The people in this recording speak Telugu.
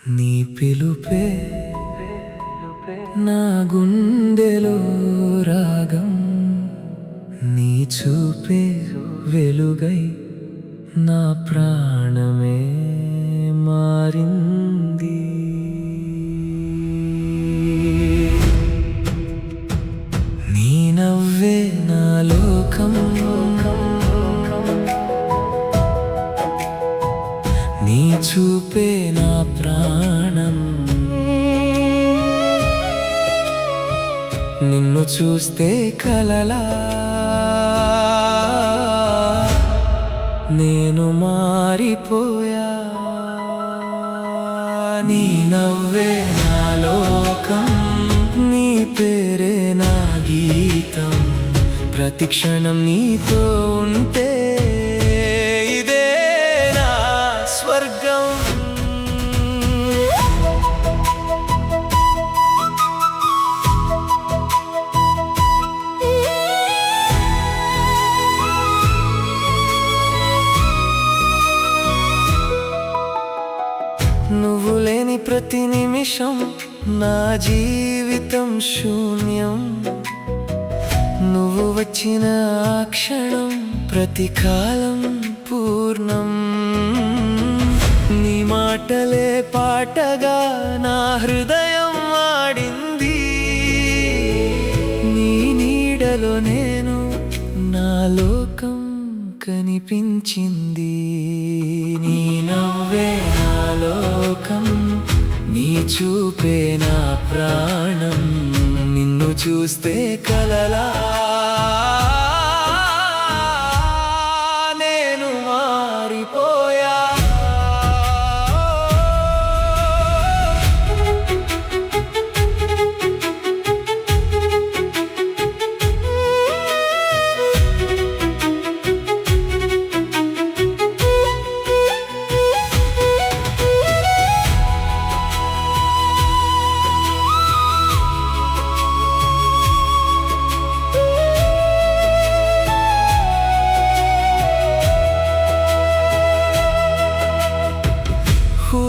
నీ పిలుపే నా గుండెలో రాగం, నీ చూపే వెలుగై నా ప్రాణమే మారింది. నీ నవ్వే నా లోకం, నీ చూపే నా ప్రాణం. నిన్ను చూస్తే కలలా నేను మారిపోయా. నీ నవ్వే నా లోకం, నీ పేరే నా గీతం. ప్రతి క్షణం నీతో ఉంటే ఇదే నా స్వర్గం. నువ్వు లేని ప్రతి నిమిషం నా జీవితం శూన్యం. నువ్వు వచ్చిన ఆ క్షణం ప్రతి కాలం పూర్ణం. నీ మాటలే పాటగా నా హృదయం ఆడింది. నీ నీడలో నేను నా లోకం కనిపించింది. నీ నవ్వే నా లోకం, నీ చూపే నా ప్రాణం. నిన్ను చూస్తే కలలా నేను మారిపోయా. Who